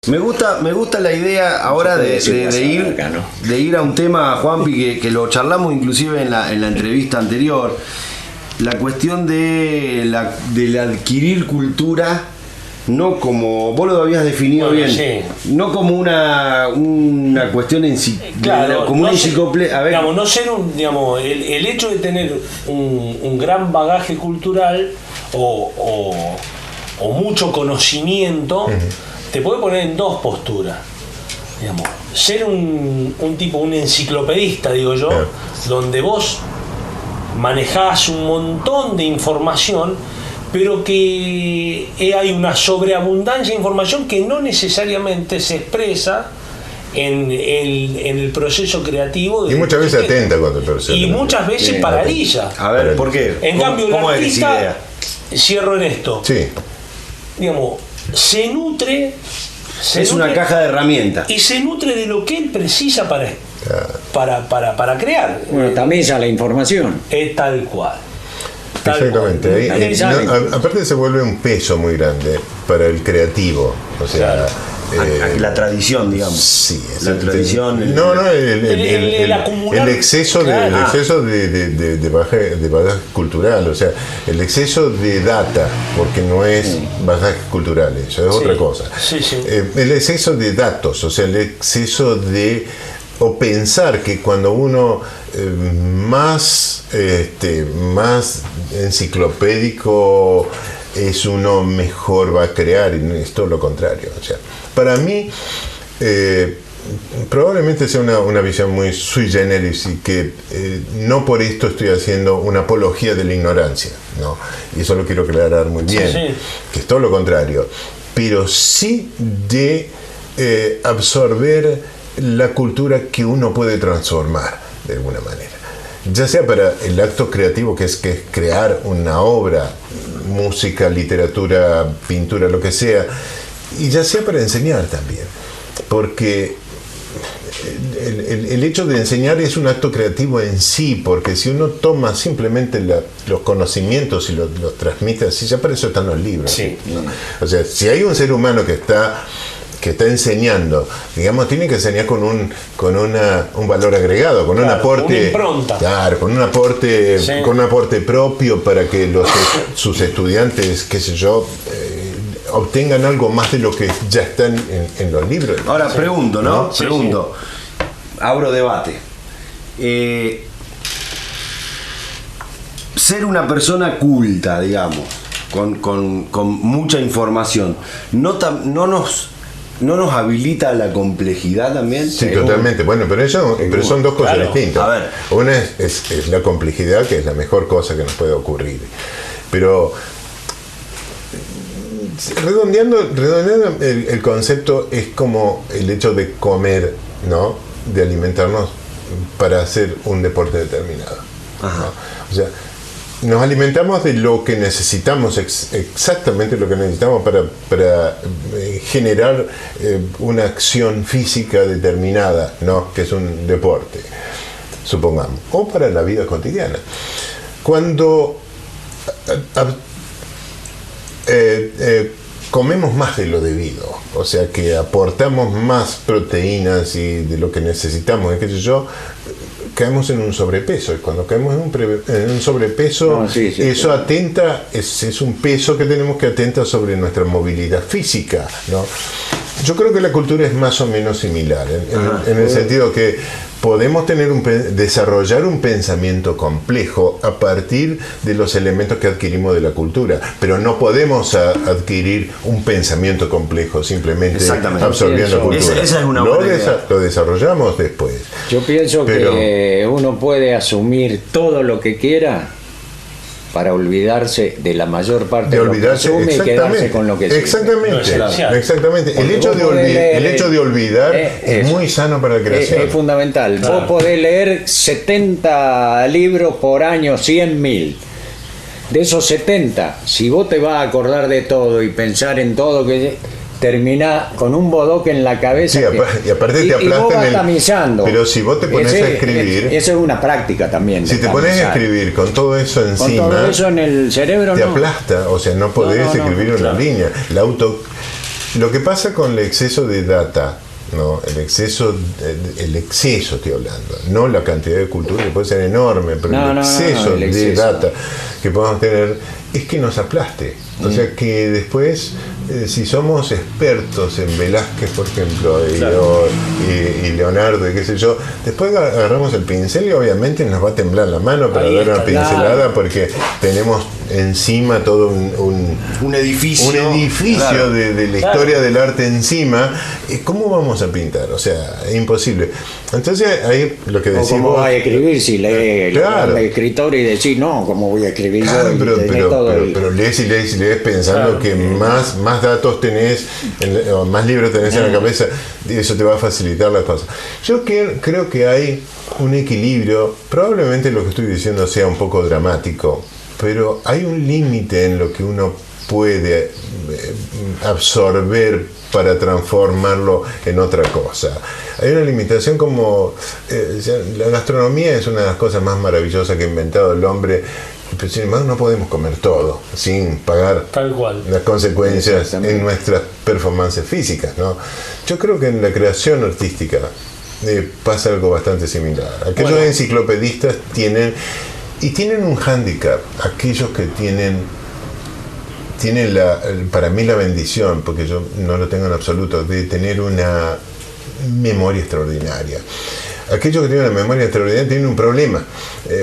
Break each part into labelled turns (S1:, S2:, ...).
S1: Me gusta la idea ahora de ir a un tema, Juanpi, que lo charlamos inclusive en la entrevista anterior, la cuestión del adquirir cultura, no como, vos lo habías definido bien, sí. No como una cuestión como una enciclopedia.
S2: Digamos, no ser el hecho de tener un gran bagaje cultural o mucho conocimiento, te puede poner en dos posturas. Digamos, ser un enciclopedista, digo yo, donde vos manejás un montón de información, pero que hay una sobreabundancia de información que no necesariamente se expresa en el proceso creativo.
S3: Y muchas veces atenta contra el proceso.
S2: Y muchas veces paraliza.
S1: A ver, ¿por qué?
S2: En cambio, el artista, cierro en esto.
S3: Sí.
S2: Digamos, se nutre.
S1: Es una caja de herramientas.
S2: Y se nutre de lo que él precisa para crear.
S4: Bueno, también ya la información.
S2: Es tal cual.
S3: Exactamente. Aparte se vuelve un peso muy grande para el creativo. O sea,
S1: la tradición, digamos.
S3: Sí,
S1: la tradición.
S3: El exceso de bagaje cultural, o sea, el exceso de data, porque no es bagaje cultural, eso es otra cosa. El exceso de datos, o sea, el exceso de pensar que cuando uno más enciclopédico es, uno mejor va a crear, y es todo lo contrario. O sea, para mí probablemente sea una visión muy sui generis, y que no por esto estoy haciendo una apología de la ignorancia, ¿no? Y eso lo quiero aclarar muy bien, que es todo lo contrario, pero sí de absorber la cultura que uno puede transformar de alguna manera, ya sea para el acto creativo, que es crear una obra, música, literatura, pintura, lo que sea, y ya sea para enseñar también, porque el hecho de enseñar es un acto creativo en sí, porque si uno toma simplemente los conocimientos y los transmite así, ya para eso están los libros.
S2: Sí.
S3: O sea, si hay un ser humano que está enseñando, digamos, tiene que enseñar con un valor agregado, con un aporte, con un aporte propio, para que sus estudiantes, qué sé yo, obtengan algo más de lo que ya están en los libros.
S1: Ahora pregunto, ¿no? Pregunto, abro debate. Ser una persona culta, digamos, con mucha información, no nos habilita la complejidad también.
S3: Sí, totalmente. Bueno, pero son dos cosas distintas.
S1: A ver.
S3: Una es la complejidad, que es la mejor cosa que nos puede ocurrir. Pero redondeando el concepto, es como el hecho de comer, ¿no? De alimentarnos para hacer un deporte determinado, ¿no? O sea, nos alimentamos de lo que necesitamos, exactamente lo que necesitamos para generar una acción física determinada, ¿no? Que es un deporte, supongamos, o para la vida cotidiana. Cuando comemos más de lo debido, o sea, que aportamos más proteínas y de lo que necesitamos, qué sé yo, caemos en un sobrepeso, y cuando caemos en un sobrepeso, eso atenta, es un peso que tenemos que atenta sobre nuestra movilidad física, ¿no? Yo creo que la cultura es más o menos similar, en el sentido que podemos desarrollar un pensamiento complejo a partir de los elementos que adquirimos de la cultura, pero no podemos adquirir un pensamiento complejo simplemente absorbiendo cultura.
S1: Esa es una buena idea.
S3: Lo desarrollamos después.
S4: Yo pienso que uno puede asumir todo lo que quiera para olvidarse de la mayor parte de lo que asume y quedarse con lo que siente.
S3: Exactamente. El hecho de olvidar es muy sano para la creación.
S4: Es fundamental. Vos podés leer 70 libros por año, 100.000. De esos 70, si vos te vas a acordar de todo y pensar en todo, que terminás con un bodoque en la cabeza.
S3: Sí, y aparte te aplastan pero si vos te pones a escribir,
S4: eso es una práctica también.
S3: Si te pones a escribir con todo eso encima,
S4: con todo eso en el cerebro,
S3: te aplasta, o sea, no podés escribir una línea. Lo que pasa con el exceso de data, ¿no? El exceso estoy hablando, no la cantidad de cultura, que puede ser enorme, pero el exceso de data que podemos tener es que nos aplaste. O sea que después, si somos expertos en Velázquez, por ejemplo, y Leonardo, y qué sé yo, después agarramos el pincel y obviamente nos va a temblar la mano para dar una pincelada, porque tenemos encima todo un edificio claro, de la historia del arte encima. ¿Cómo vamos a pintar? O sea, es imposible. Entonces ahí lo que decimos,
S4: ¿cómo va a escribir si lee el escritor y decir no, cómo voy a escribir yo?
S3: Pero lees pensando que más datos tenés, o más libros tenés en la cabeza, y eso te va a facilitar las cosas. Yo creo que hay un equilibrio. Probablemente lo que estoy diciendo sea un poco dramático, pero hay un límite en lo que uno puede absorber para transformarlo en otra cosa. Hay una limitación como la gastronomía es una de las cosas más maravillosas que ha inventado el hombre, pero sin embargo no podemos comer todo sin pagar
S2: tal cual
S3: las consecuencias en nuestras performances físicas, ¿no? Yo creo que en la creación artística pasa algo bastante similar. Aquellos enciclopedistas tienen un hándicap, aquellos que tienen para mí la bendición, porque yo no lo tengo en absoluto, de tener una memoria extraordinaria. Aquellos que tienen una memoria extraordinaria tienen un problema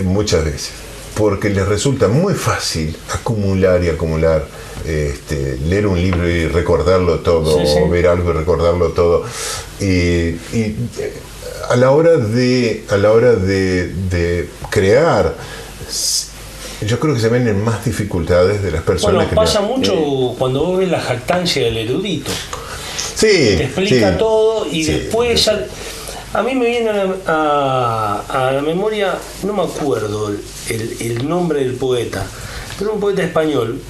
S3: muchas veces, porque les resulta muy fácil acumular, leer un libro y recordarlo todo, o ver algo y recordarlo todo, y a la hora de crear, yo creo que se ven en más dificultades de las personas.
S2: Bueno, pasa mucho cuando vos ves la jactancia del erudito.
S3: Sí.
S2: Te explica todo y después a mí me viene a la memoria, no me acuerdo el nombre del poeta, pero un poeta español,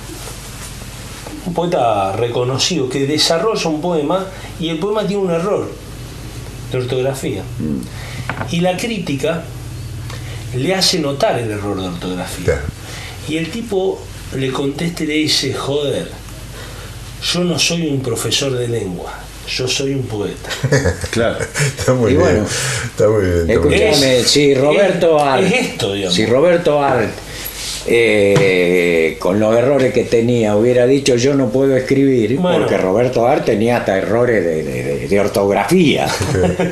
S2: un poeta reconocido que desarrolla un poema y el poema tiene un error de ortografía. Y la crítica le hace notar el error de ortografía. Claro. Y el tipo le contesta y le dice: joder, yo no soy un profesor de lengua, yo soy un poeta.
S1: Claro.
S3: Está muy bien. Está muy bien.
S4: Escúchame, si Roberto Art, con los errores que tenía, hubiera dicho yo no puedo escribir, porque Roberto Art tenía hasta errores de ortografía.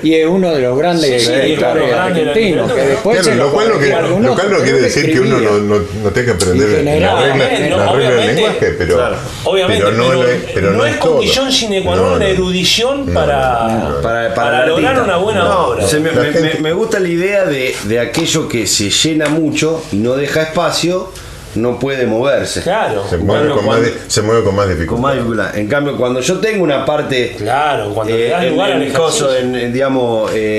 S4: Y es uno de los grandes escritores argentinos, que después
S3: lo cual no quiere decir que uno no tenga que aprender la regla del lenguaje, pero
S2: no es condición sine qua non la erudición para lograr una buena obra.
S1: Me gusta la idea de aquello que se llena mucho y no deja espacio, no puede moverse.
S2: Claro.
S3: Se mueve con más dificultad.
S1: En cambio, cuando yo tengo una parte,
S2: cuando le das lugar al ejercicio,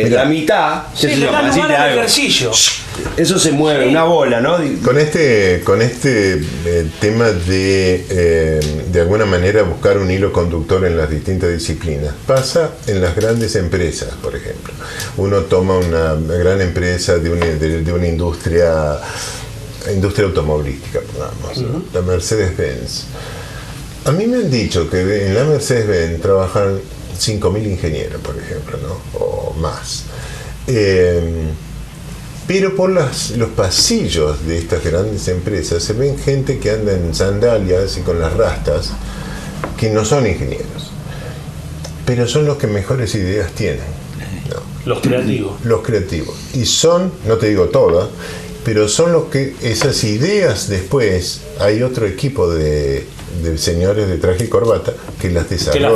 S1: la mitad,
S2: le das lugar al ejercicio.
S1: Eso se mueve, una bola, ¿no?
S3: Con este tema de alguna manera buscar un hilo conductor en las distintas disciplinas, pasa en las grandes empresas, por ejemplo. Uno toma una gran empresa de una industria automovilística, pongamos, la Mercedes-Benz. A mí me han dicho que en la Mercedes-Benz trabajan 5.000 ingenieros, por ejemplo, ¿no? O más. Pero por los pasillos de estas grandes empresas se ven gente que anda en sandalias y con las rastas, que no son ingenieros, pero son los que mejores ideas tienen, ¿no?
S2: Los creativos.
S3: Y son, no te digo todas, pero son los que esas ideas después hay otro equipo de señores de traje y corbata que las desarrollan,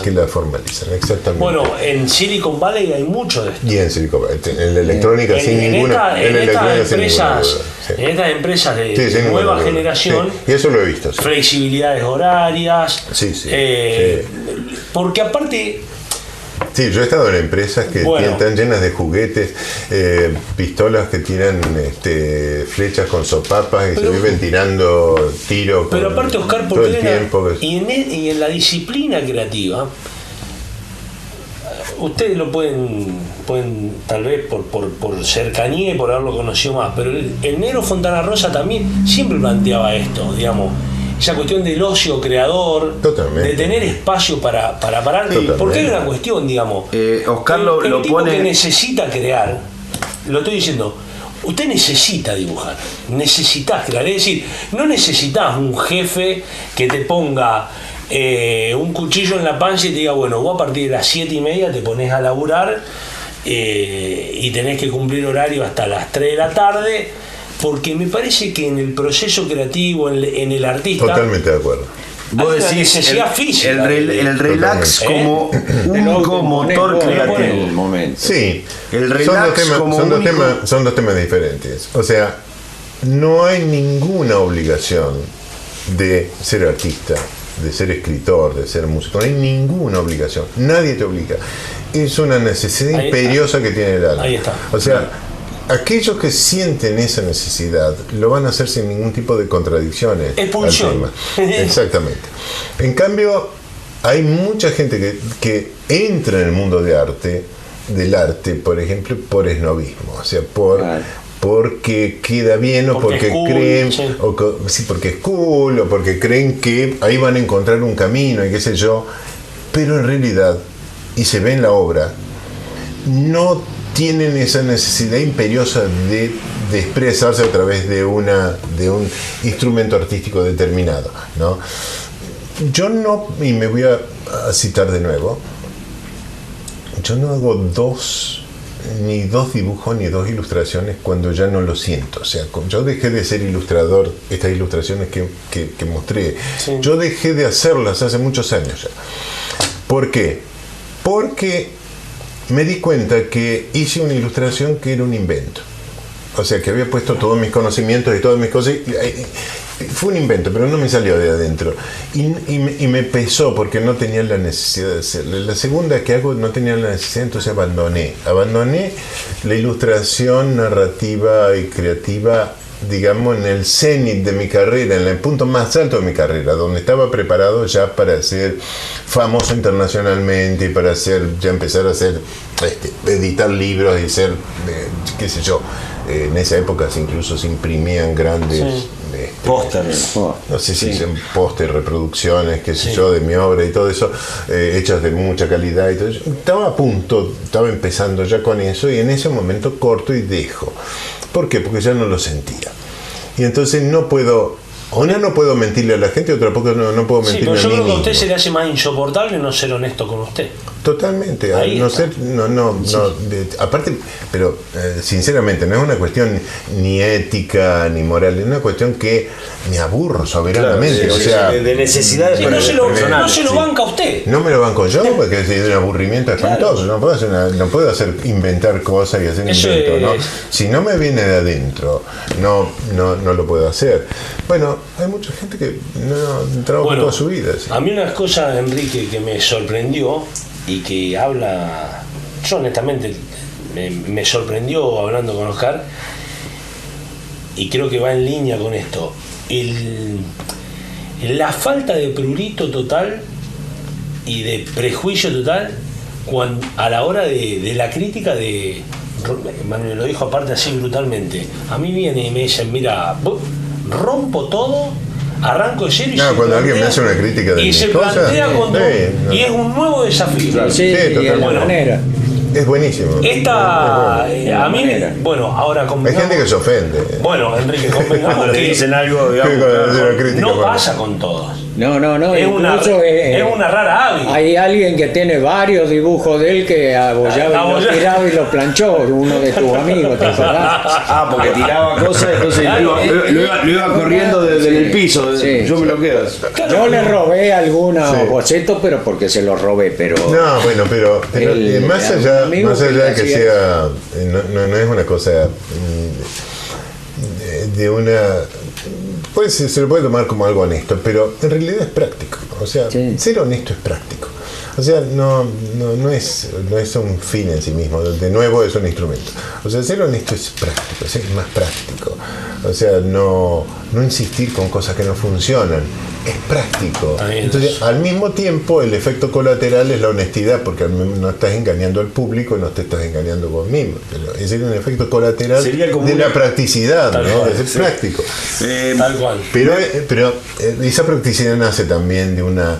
S3: que la formalizan, exactamente.
S2: Bueno, en Silicon Valley hay mucho de esto.
S3: Y en Silicon Valley, en la electrónica sin ninguna
S2: en estas empresas de nueva generación,
S3: y eso lo he visto.
S2: Flexibilidades horarias, porque aparte.
S3: Sí, yo he estado en empresas que están llenas de juguetes, pistolas que tiran flechas con sopapas y se viven tirando tiros.
S2: Pero aparte, Oscar,
S3: todo el tiempo.
S2: Y en la disciplina creativa, ustedes lo pueden tal vez por cercanía y por haberlo conocido más, pero el negro Fontana Rosa también siempre planteaba esto, digamos. esa cuestión del ocio creador,
S3: Totalmente.
S2: de tener espacio para parar.
S3: Totalmente.
S2: Porque hay una cuestión, digamos.
S1: Oscar
S2: el
S1: lo
S2: tipo
S1: pone.
S2: que necesita crear, lo estoy diciendo, usted necesita dibujar, necesitas crear. Es decir, no necesitas un jefe que te ponga un cuchillo en la panza y te diga, bueno, vos a partir de las 7:30 te pones a laburar y tenés que cumplir horario hasta las 3 de la tarde, porque me parece que en el proceso creativo, en el artista...
S3: Totalmente de acuerdo.
S1: Vos
S2: hay una
S1: decís
S2: necesidad física.
S1: el relax como único motor creativo.
S3: Sí,
S1: El relax
S3: son dos temas diferentes. O sea, no hay ninguna obligación de ser artista, de ser escritor, de ser músico. No hay ninguna obligación. Nadie te obliga. Es una necesidad imperiosa que tiene el alma.
S2: Ahí está.
S3: O sea, aquellos que sienten esa necesidad lo van a hacer sin ningún tipo de contradicciones.
S2: Expulsión.
S3: Exactamente. En cambio, hay mucha gente que entra en el mundo del arte, por ejemplo, por esnovismo, o sea, porque queda bien, o porque
S2: cool,
S3: creen,
S2: sí.
S3: Porque es cool, o porque creen que ahí van a encontrar un camino y qué sé yo, pero en realidad, y se ve en la obra, no tienen esa necesidad imperiosa de expresarse a través de un instrumento artístico determinado, ¿no? Yo no, y me voy a citar de nuevo, yo no hago ni dos dibujos ni dos ilustraciones cuando ya no lo siento. O sea, yo dejé de ser ilustrador, estas ilustraciones que mostré,
S2: sí.
S3: Yo dejé de hacerlas hace muchos años ya. ¿Por qué? Porque me di cuenta que hice una ilustración que era un invento. O sea, que había puesto todos mis conocimientos y todas mis cosas. Fue un invento, pero no me salió de adentro. Y me pesó porque no tenía la necesidad de hacerlo. La segunda que hago no tenía la necesidad, entonces abandoné. Abandoné la ilustración narrativa y creativa, digamos, en el cenit de mi carrera, en el punto más alto de mi carrera, donde estaba preparado ya para ser famoso internacionalmente y para ya empezar a hacer, editar libros y ser, qué sé yo, en esa época incluso se imprimían grandes
S1: pósteres,
S3: no sé si son pósteres, reproducciones, qué sé yo, de mi obra y todo eso, hechas de mucha calidad y todo eso. Estaba a punto, estaba empezando ya con eso, y en ese momento corto y dejo. ¿Por qué? Porque ya no lo sentía. Y entonces no puedo mentirle a la gente, otra poco no puedo mentirle a mí
S2: yo creo que a
S3: mismo.
S2: usted se le hace más insoportable no ser honesto con usted.
S3: Totalmente, aparte, pero sinceramente no es una cuestión ni ética ni moral, es una cuestión que me aburro soberanamente,
S1: claro,
S3: o sea,
S1: de necesidades
S2: no se lo banca usted.
S3: no me lo banco yo porque es un aburrimiento espantoso. No puedo inventar cosas y hacer inventos, ¿no? Si no me viene de adentro, no lo puedo hacer. Bueno, hay mucha gente que no trabaja toda su vida. ¿Sí?
S2: A mí una cosa, Enrique, que me sorprendió y que habla, yo honestamente me sorprendió hablando con Oscar, y creo que va en línea con esto, la falta de prurito total y de prejuicio total a la hora de la crítica de Manuel, lo dijo aparte así brutalmente, a mí viene y me dicen, mira, rompo todo, arranco de cero y
S3: cuando alguien me hace una crítica de
S2: se
S3: cosas,
S2: plantea y es un nuevo desafío.
S4: Claro, sí, de la manera.
S3: Es buenísimo.
S2: A mí, bueno, ahora
S3: hay
S2: convengamos.
S3: gente que se ofende.
S2: Bueno, Enrique, convengamos
S1: cuando le
S2: que
S1: dicen algo, digamos,
S2: no pasa con todos.
S4: No,
S2: Es una rara ave.
S4: Hay alguien que tiene varios dibujos de él que abollaba y lo tiraba y lo planchó, uno de tus amigos, ¿te acordás?
S1: porque tiraba cosas, entonces lo iba corriendo desde el piso.
S4: Sí,
S1: yo me lo quedo.
S4: Yo le robé algunos bocetos, pero porque se los robé, pero...
S3: No, bueno, pero más allá de que sea... No es una cosa de una... Pues se lo puede tomar como algo honesto, pero en realidad es práctico. O sea, ser honesto es práctico. O sea, no es un fin en sí mismo, de nuevo es un instrumento. O sea, ser honesto es práctico, es más práctico. O sea, no insistir con cosas que no funcionan, es práctico. Entonces, al mismo tiempo, el efecto colateral es la honestidad, porque no estás engañando al público, no te estás engañando vos mismo. Pero es un efecto colateral de la practicidad, ¿no? De ser práctico.
S2: Tal cual.
S3: Pero esa practicidad nace también de una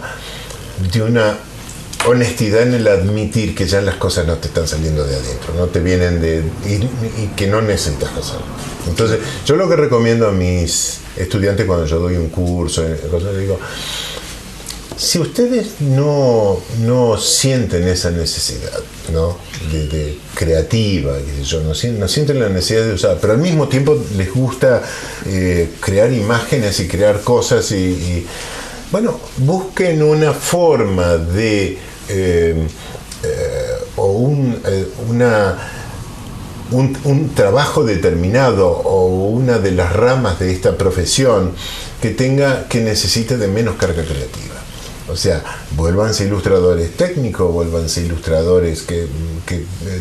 S3: honestidad en el admitir que ya las cosas no te están saliendo de adentro, no te vienen y que no necesitas hacerlo. Entonces, yo lo que recomiendo a mis estudiantes cuando yo doy un curso, les digo, si ustedes no sienten esa necesidad, ¿no? de creativa, qué sé yo, no sienten la necesidad de usar, pero al mismo tiempo les gusta crear imágenes y crear cosas y bueno, busquen una forma de un trabajo determinado o una de las ramas de esta profesión que necesite de menos carga creativa. O sea, vuélvanse ilustradores técnicos, vuélvanse ilustradores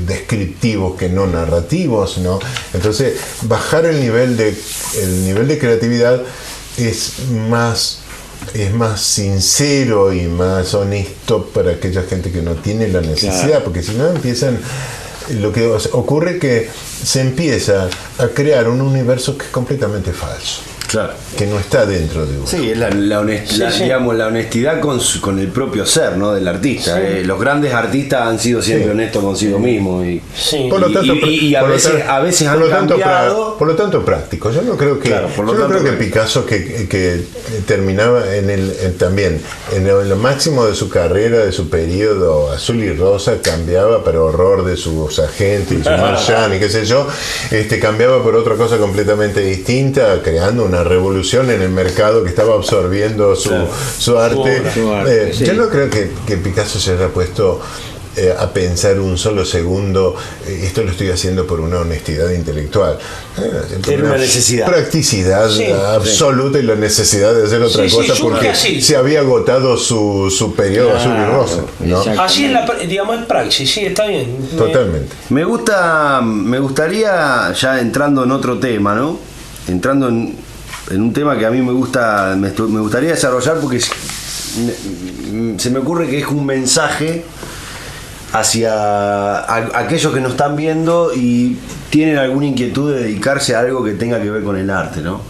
S3: descriptivos que no narrativos, ¿no? Entonces, bajar el nivel de creatividad es más sincero y más honesto para aquella gente que no tiene la necesidad, claro. Porque si no lo que ocurre es que se empieza a crear un universo que es completamente falso.
S1: Claro.
S3: Que no está dentro de uno.
S1: Sí, es la honestidad, sí. Digamos, la honestidad con el propio ser, ¿no? Del artista. Sí. Los grandes artistas han sido siempre honestos consigo mismos
S3: por lo tanto,
S1: a veces han cambiado.
S3: Por lo tanto, práctico. Yo no creo que, que Picasso que terminaba también en lo máximo de su carrera, de su periodo azul y rosa, cambiaba para horror de sus agentes y su Marchand y qué sé yo, cambiaba por otra cosa completamente distinta, creando una revolución en el mercado que estaba absorbiendo su arte. Sí. Yo no creo que Picasso se haya puesto a pensar un solo segundo, esto lo estoy haciendo por una honestidad intelectual.
S1: Era una necesidad.
S3: Practicidad absoluta y la necesidad de hacer otra cosa porque se había agotado su periodo azul y rosa, ¿no?
S2: Así es praxis, sí, está bien.
S3: Totalmente.
S1: Me gustaría, ya entrando en otro tema, ¿no? Entrando en un tema que a mí me gustaría desarrollar porque se me ocurre que es un mensaje hacia aquellos que nos están viendo y tienen alguna inquietud de dedicarse a algo que tenga que ver con el arte, ¿no?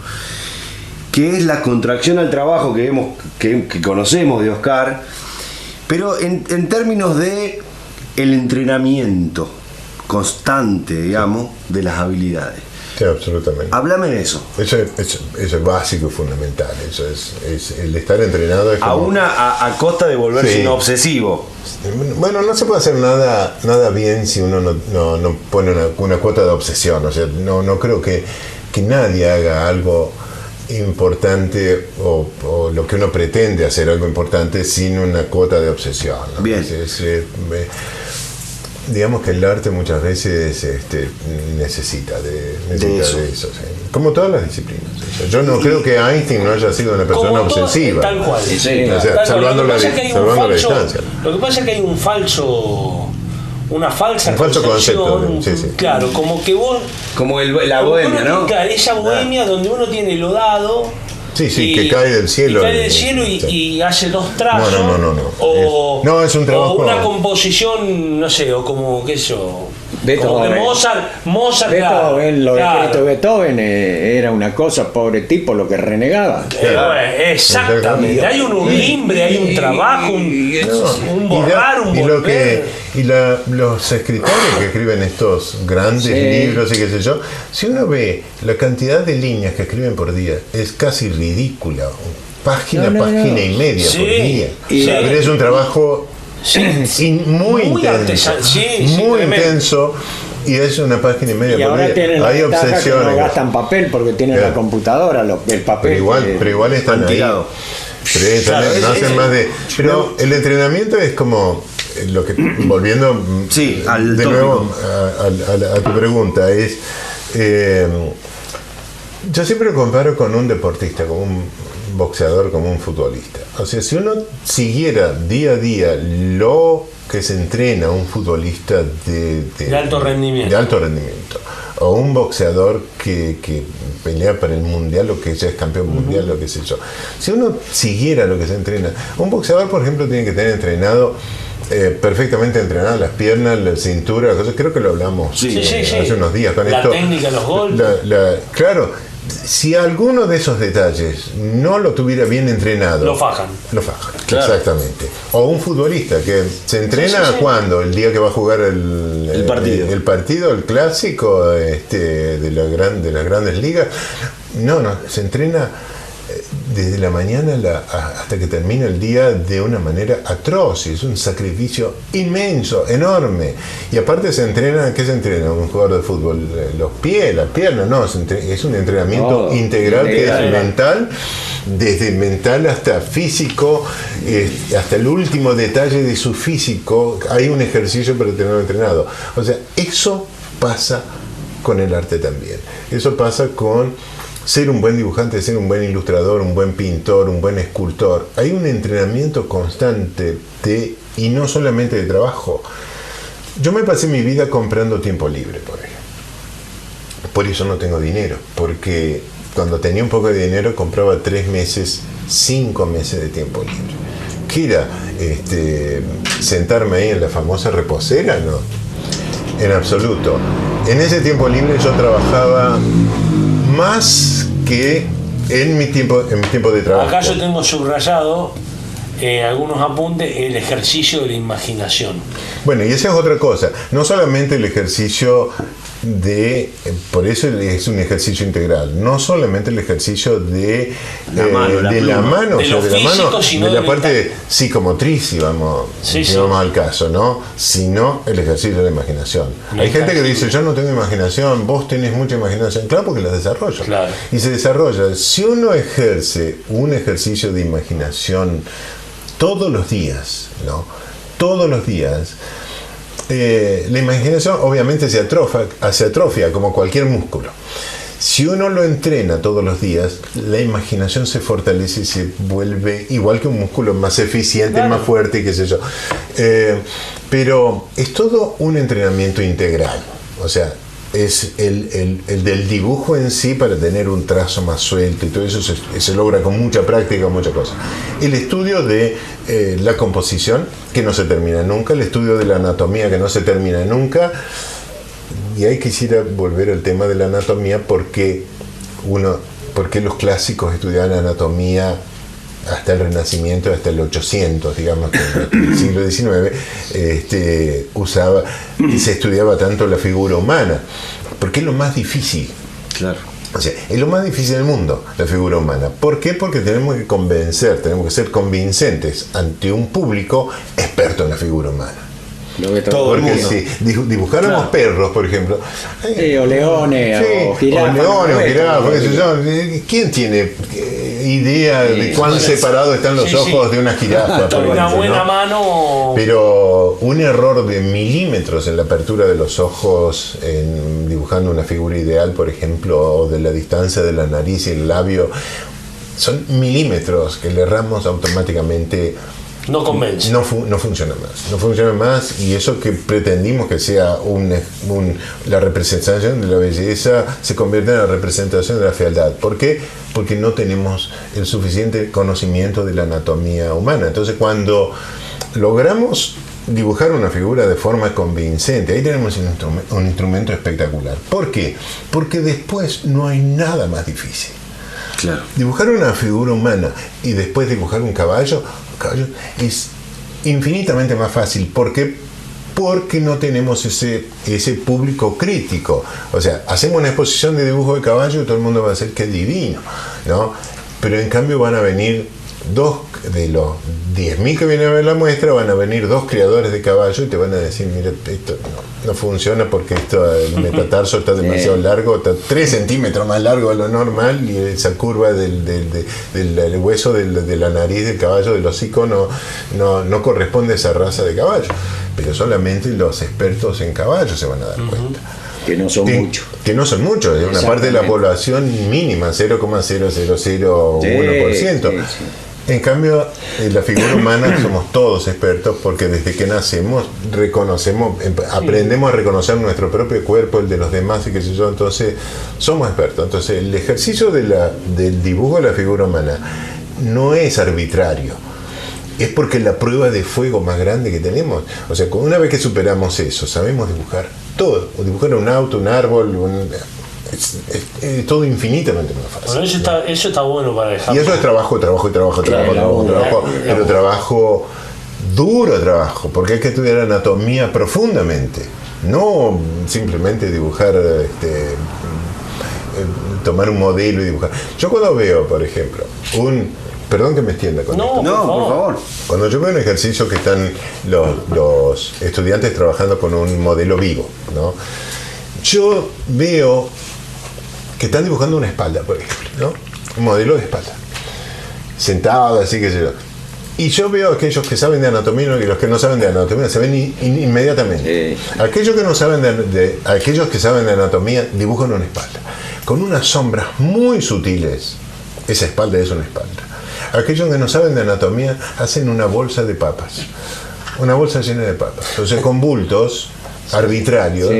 S1: Que es la contracción al trabajo que conocemos de Oscar, pero en términos de el entrenamiento constante, digamos, de las habilidades.
S3: Sí, absolutamente.
S1: Háblame de eso.
S3: Eso es básico y fundamental. Eso es el estar entrenado. Es como,
S1: a costa de volverse un obsesivo.
S3: Bueno, no se puede hacer nada bien si uno no pone una cuota de obsesión. O sea, no creo que nadie haga algo importante o lo que uno pretende hacer algo importante sin una cuota de obsesión, ¿no?
S1: Bien.
S3: Digamos que el arte muchas veces necesita de eso, sí. Como todas las disciplinas. Yo no creo que Einstein no haya sido una persona obsesiva.
S2: Tal cual.
S3: Salvando la distancia.
S2: Lo que pasa es que hay una falsa
S3: concepto.
S2: Claro, como que vos...
S1: Como la bohemia, ¿no?
S2: Claro, esa bohemia donde uno tiene lo dado...
S3: Sí, que cae del cielo.
S2: Y hace dos trazos.
S3: No, es un trabajo.
S2: O una composición, no sé, o como, qué sé yo.
S4: Beethoven.
S2: Mozart,
S4: Beethoven, lo escrito de Beethoven era una cosa, pobre tipo, lo que renegaba.
S2: Exactamente. Hay un limbre, hay un trabajo, un borrar, un volver.
S3: Los escritores que escriben estos grandes libros y qué sé yo, si uno ve la cantidad de líneas que escriben por día, es casi ridícula. Página y media por día. Pero es un trabajo muy intenso. Muy intenso. Y es una página y media por día. Hay obsesiones.
S4: No gastan papel porque tienen la computadora, el papel.
S3: Pero igual están ahí. No hacen más de. Pero el entrenamiento es como lo que, volviendo de nuevo a tu pregunta, es yo siempre lo comparo con un deportista, con boxeador como un futbolista. O sea, si uno siguiera día a día lo que se entrena un futbolista de
S2: alto rendimiento,
S3: o un boxeador que pelea para el mundial o que ya es campeón mundial, lo que sé yo. Si uno siguiera lo que se entrena, un boxeador, por ejemplo, tiene que tener entrenado perfectamente entrenadas las piernas, la cintura, las cosas. Creo que lo hablamos hace unos días con
S2: la
S3: esto.
S2: Técnica, los golpes.
S3: Claro, si alguno de esos detalles no lo tuviera bien entrenado,
S2: lo fajan.
S3: Claro. Exactamente. O un futbolista que se entrena cuando el día que va a jugar el partido, el clásico de las grandes ligas. No, se entrena desde la mañana hasta que termina el día de una manera atroz, y es un sacrificio inmenso, enorme. Y aparte se entrena, ¿qué se entrena un jugador de fútbol? Los pies, las piernas, no, es un entrenamiento integral que es mental, desde mental hasta físico, hasta el último detalle de su físico, hay un ejercicio para tenerlo entrenado. O sea, eso pasa con el arte también. Eso pasa con ser un buen dibujante, ser un buen ilustrador, un buen pintor, un buen escultor. Hay un entrenamiento constante y no solamente de trabajo. Yo me pasé mi vida comprando tiempo libre, por ejemplo. Por eso no tengo dinero, porque cuando tenía un poco de dinero compraba 3 meses, 5 meses de tiempo libre. ¿Qué era? ¿Sentarme ahí en la famosa reposera? No, en absoluto. En ese tiempo libre yo trabajaba más que en mi tiempo de trabajo.
S2: Acá yo tengo subrayado algunos apuntes, el ejercicio de la imaginación.
S3: Bueno, y esa es otra cosa. No solamente el ejercicio por eso es un ejercicio integral. No solamente el ejercicio de la mano, de la parte psicomotriz, si vamos al caso, ¿no? Sino el ejercicio de la imaginación. Hay gente que dice, yo no tengo imaginación, vos tenés mucha imaginación. Claro, porque la desarrollo.
S2: Claro.
S3: Y se desarrolla. Si uno ejerce un ejercicio de imaginación todos los días, ¿no? Todos los días, la imaginación obviamente se atrofia como cualquier músculo. Si uno lo entrena todos los días, la imaginación se fortalece y se vuelve igual que un músculo, más eficiente, más fuerte, qué sé yo. Pero es todo un entrenamiento integral. O sea, es el del dibujo en sí, para tener un trazo más suelto, y todo eso se logra con mucha práctica, muchas cosas. El estudio de la composición, que no se termina nunca, el estudio de la anatomía, que no se termina nunca. Y ahí quisiera volver al tema de la anatomía, porque los clásicos estudiaban anatomía hasta el Renacimiento, hasta el 800, digamos, que en el siglo XIX, se estudiaba tanto la figura humana, porque es lo más difícil.
S1: Claro.
S3: O sea, es lo más difícil del mundo, la figura humana. ¿Por qué? Porque tenemos que ser convincentes ante un público experto en la figura humana. Porque si dibujáramos perros, por ejemplo,
S4: o leones, o jirafas,
S3: ¿quién tiene idea de cuán separados están los ojos de una jirafa?
S2: Una buena mano.
S3: Pero un error de milímetros en la apertura de los ojos, dibujando una figura ideal, por ejemplo, o de la distancia de la nariz y el labio, son milímetros que le erramos automáticamente.
S2: No convence.
S3: No funciona más. Y eso que pretendimos que sea la representación de la belleza, se convierte en la representación de la fealdad. ¿Por qué? Porque no tenemos el suficiente conocimiento de la anatomía humana. Entonces, cuando logramos dibujar una figura de forma convincente, ahí tenemos un instrumento espectacular. ¿Por qué? Porque después no hay nada más difícil.
S1: Claro.
S3: Dibujar una figura humana y después dibujar un caballo es infinitamente más fácil. ¿Por qué? Porque no tenemos ese público crítico. O sea, hacemos una exposición de dibujo de caballo y todo el mundo va a decir que es divino, ¿no? Pero en cambio van a venir de los 10.000 que vienen a ver la muestra, van a venir 2 criadores de caballo y te van a decir, mira, esto no funciona porque el metatarso está demasiado largo, está 3 centímetros más largo de lo normal, y esa curva del hueso de la nariz del caballo, del hocico, no corresponde a esa raza de caballo. Pero solamente los expertos en caballos se van a dar cuenta.
S4: Que no son muchos.
S3: Que no son muchos, es una parte de la población mínima, 0,0001%. En cambio, en la figura humana somos todos expertos porque desde que nacemos reconocemos, aprendemos a reconocer nuestro propio cuerpo, el de los demás y qué sé yo, entonces somos expertos. Entonces el ejercicio del dibujo de la figura humana no es arbitrario, es porque es la prueba de fuego más grande que tenemos. O sea, una vez que superamos eso, sabemos dibujar todo, o dibujar un auto, un árbol, es todo infinitamente más fácil.
S2: Bueno, eso está bueno para dejar.
S3: Y eso es trabajo, pero trabajo duro, porque hay que estudiar anatomía profundamente, no simplemente dibujar, tomar un modelo y dibujar. Yo cuando veo, por ejemplo, perdón que me extienda con esto.
S1: No, por favor.
S3: Cuando yo veo un ejercicio que están los estudiantes trabajando con un modelo vivo, ¿no? Yo veo que están dibujando una espalda, por ejemplo, ¿no? Un modelo de espalda. Sentado, así que yo. Y yo veo a aquellos que saben de anatomía y los que no saben de anatomía se ven inmediatamente. Aquellos que no saben aquellos que saben de anatomía dibujan una espalda con unas sombras muy sutiles. Esa espalda es una espalda. Aquellos que no saben de anatomía hacen una bolsa de papas, una bolsa llena de papas, entonces con bultos arbitrarios,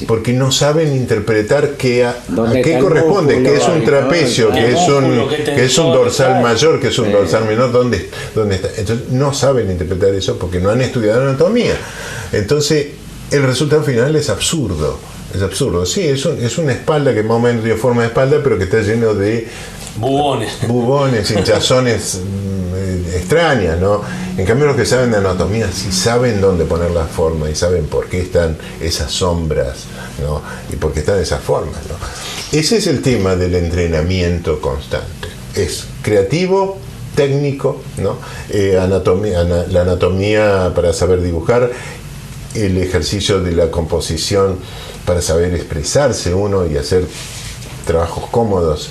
S3: porque no saben interpretar a qué corresponde, que es un trapecio, que es un dorsal mayor, que es un dorsal menor, ¿dónde está? Entonces no saben interpretar eso porque no han estudiado anatomía. Entonces el resultado final es absurdo. Sí, es una espalda que más o menos tiene forma de espalda, pero que está lleno de bubones, hinchazones extrañas, ¿no? En cambio los que saben de anatomía sí saben dónde poner la forma y saben por qué están esas sombras, ¿no? Y por qué están esas formas, ¿no? Ese es el tema del entrenamiento constante. Es creativo, técnico, ¿no? La anatomía para saber dibujar, el ejercicio de la composición para saber expresarse uno y hacer trabajos cómodos.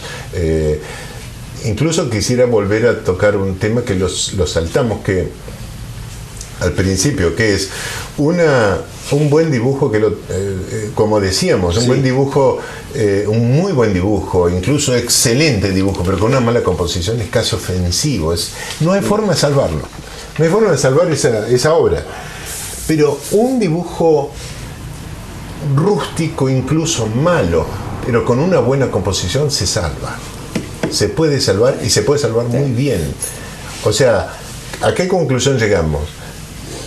S3: Incluso quisiera volver a tocar un tema que los saltamos que al principio, que es un buen dibujo, como decíamos, un buen dibujo, un muy buen dibujo, incluso excelente dibujo, pero con una mala composición es casi ofensivo. No hay forma de salvarlo, no hay forma de salvar esa obra. Pero un dibujo rústico, incluso malo, pero con una buena composición se salva. Se puede salvar y se puede salvar muy bien. O sea, ¿a qué conclusión llegamos?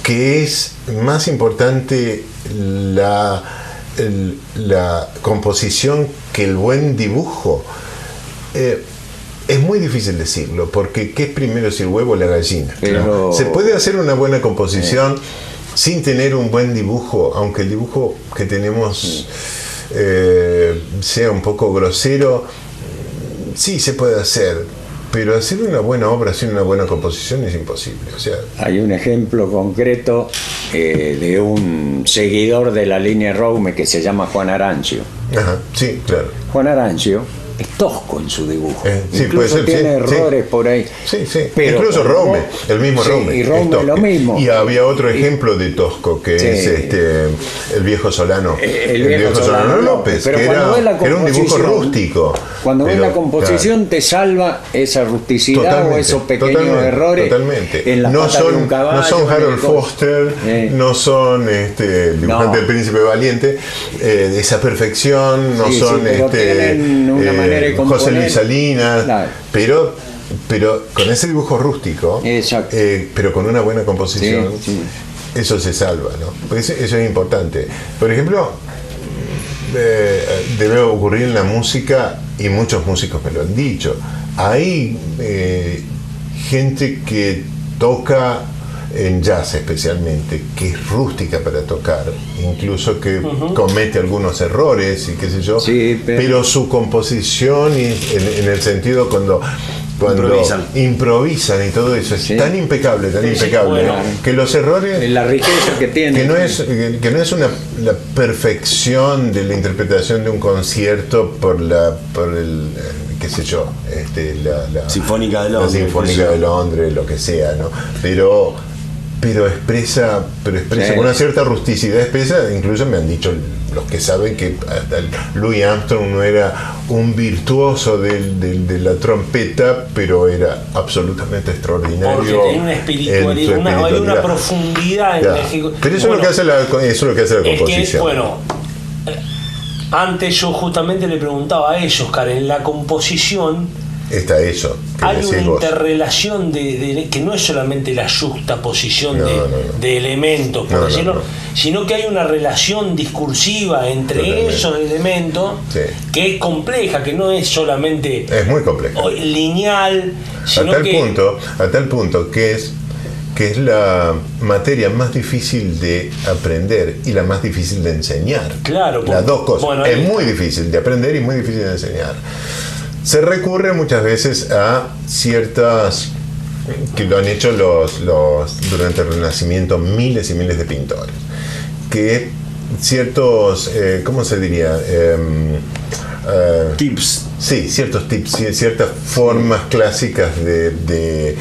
S3: Que es más importante la composición que el buen dibujo. Es muy difícil decirlo, porque ¿qué es primero, si el huevo o la gallina? Pero se puede hacer una buena composición sin tener un buen dibujo, aunque el dibujo que tenemos sea un poco grosero. Sí, se puede hacer, pero hacer una buena obra sin una buena composición es imposible. O sea,
S4: hay un ejemplo concreto de un seguidor de la línea Roume que se llama Juan Arancio.
S3: Ajá, sí, claro.
S4: Juan Arancio es tosco en su dibujo.
S3: Sí,
S4: incluso tiene errores por ahí.
S3: Sí. Pero incluso Roume, el mismo Roume.
S4: Y Roume lo mismo.
S3: Y había otro ejemplo de tosco, que es el viejo Solano.
S4: El viejo Solano López,
S3: pero que era un dibujo rústico.
S4: Cuando ves la composición, te salva esa rusticidad o esos pequeños errores.
S3: Totalmente.
S4: En la pata de un caballo,
S3: no son Harold Foster, no son el dibujante del Príncipe Valiente, esa perfección, no son José Luis Salinas, claro. pero con ese dibujo rústico, pero con una buena composición, eso se salva, ¿no? Pues eso es importante. Por ejemplo, debe ocurrir en la música, y muchos músicos me lo han dicho. Hay gente que toca en jazz especialmente, que es rústica para tocar, incluso que comete algunos errores y qué sé yo, pero su composición, en el sentido cuando improvisan y todo eso, es tan impecable, bueno, que los errores,
S4: la riqueza que tiene,
S3: que no es la perfección de la interpretación de un concierto por el qué sé yo, la
S1: Sinfónica de Londres,
S3: la Sinfónica de Londres, lo que sea, ¿no? Pero expresa con una cierta rusticidad, incluso me han dicho los que saben que Louis Armstrong no era un virtuoso de la trompeta, pero era absolutamente extraordinario.
S2: Porque tenía una espiritualidad, hay una profundidad en la ejecución.
S3: Pero eso, es lo que hace la composición.
S2: Antes yo justamente le preguntaba a ellos, Karen, en la composición
S3: está eso.
S2: Hay una interrelación que no es solamente la juxtaposición de elementos, por decirlo, sino que hay una relación discursiva entre esos elementos que es compleja, que no es solamente
S3: es muy compleja,
S2: lineal, sino
S3: a tal punto que es la materia más difícil de aprender y la más difícil de enseñar.
S2: Claro,
S3: las dos cosas. Bueno, es muy difícil de aprender y muy difícil de enseñar. Se recurre muchas veces a ciertas, que lo han hecho durante el Renacimiento miles y miles de pintores, que ciertos, ¿cómo se diría?
S1: Tips.
S3: Sí, ciertos tips, ciertas formas clásicas de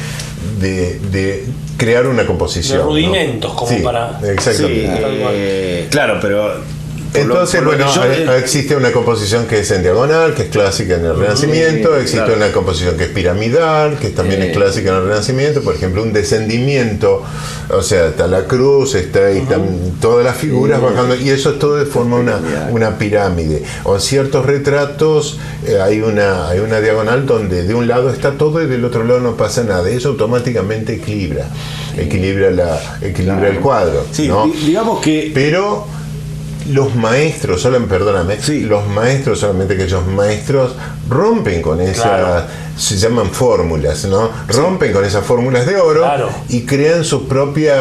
S3: crear una composición.
S2: De rudimentos, ¿no? Como para...
S3: Exactamente.
S1: Sí, claro, pero...
S3: Entonces, existe una composición que es en diagonal, que es clásica en el Renacimiento, existe una composición que es piramidal, que también es clásica en el Renacimiento, por ejemplo, un descendimiento, o sea, está la cruz, está ahí, están todas las figuras bajando, y eso todo forma una pirámide. O en ciertos retratos hay una diagonal donde de un lado está todo y del otro lado no pasa nada, y eso automáticamente equilibra el cuadro.
S1: Sí,
S3: ¿no?
S1: Digamos que...
S3: Pero los maestros, los maestros, solamente aquellos maestros rompen con esas, se llaman fórmulas, ¿no? Rompen con esas fórmulas de oro y crean su propia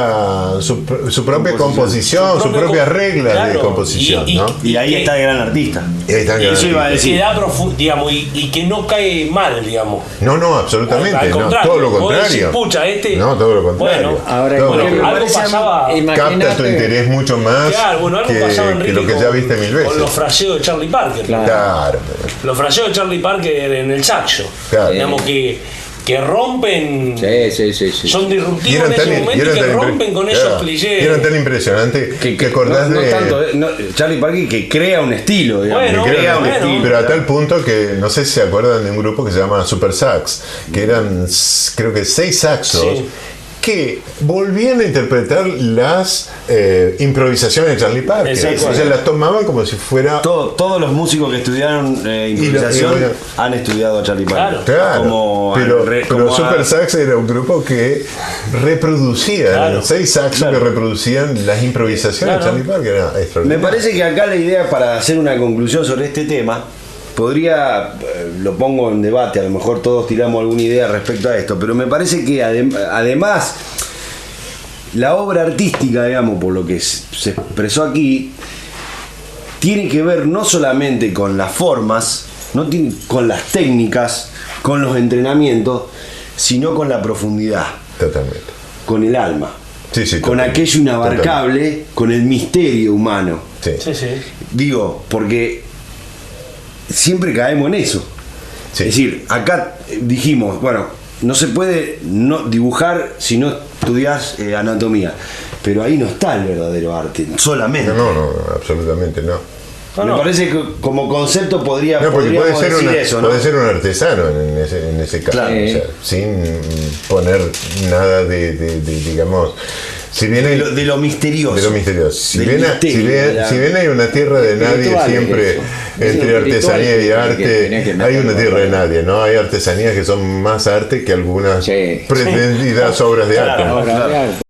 S3: composición, sus propias reglas de composición, ¿no?
S1: Y ahí está el gran artista.
S2: Eso iba a decir. Digamos, y que no cae mal, digamos.
S3: No, absolutamente.
S2: Al contrario,
S3: todo lo contrario.
S2: No,
S3: todo lo contrario.
S2: Bueno, algo pasaba.
S3: Capta tu interés mucho más.
S2: Claro, algo pasaba, Enrique,
S3: que lo que ya viste mil veces.
S2: Con los fraseos de Charlie Parker.
S3: Claro.
S2: Los fraseos de Charlie Parker en el saxo. Claro. Digamos que rompen, son disruptivos en ese momento y que rompen con esos clichés.
S3: Y eran tan impresionantes que acordás
S1: Charlie Parker que crea un estilo, digamos,
S3: pero a tal punto que no sé si se acuerdan de un grupo que se llama Super Sax, que eran creo que 6 saxos que volvían a interpretar las improvisaciones de Charlie Parker. O sea, las tomaban como si fuera...
S1: Todos los músicos que estudiaron improvisación han estudiado a Charlie Parker.
S3: Claro. Pero Super Sax era un grupo que reproducía, 6 saxos que reproducían las improvisaciones de Charlie Parker. Era extraordinario.
S1: Me parece que acá la idea, para hacer una conclusión sobre este tema, lo pongo en debate, a lo mejor todos tiramos alguna idea respecto a esto, pero me parece que además la obra artística, digamos, por lo que se expresó aquí, tiene que ver no solamente con las formas, con las técnicas, con los entrenamientos, sino con la profundidad.
S3: Totalmente.
S1: Con el alma. Con aquello inabarcable, con el misterio humano. Digo, porque siempre caemos en eso. Es decir, acá dijimos, bueno, no se puede no dibujar si no estudias anatomía, pero ahí no está el verdadero arte, solamente.
S3: No, absolutamente no.
S1: Me parece que como concepto podríamos decir eso, ¿no?
S3: Puede ser un artesano en ese caso, o sea, sin poner nada de digamos, si bien hay,
S1: de lo misterioso.
S3: Si bien hay una tierra de nadie siempre entre artesanía y arte, hay una tierra de nadie, ¿no? Hay artesanías que son más arte que algunas pretendidas obras de arte.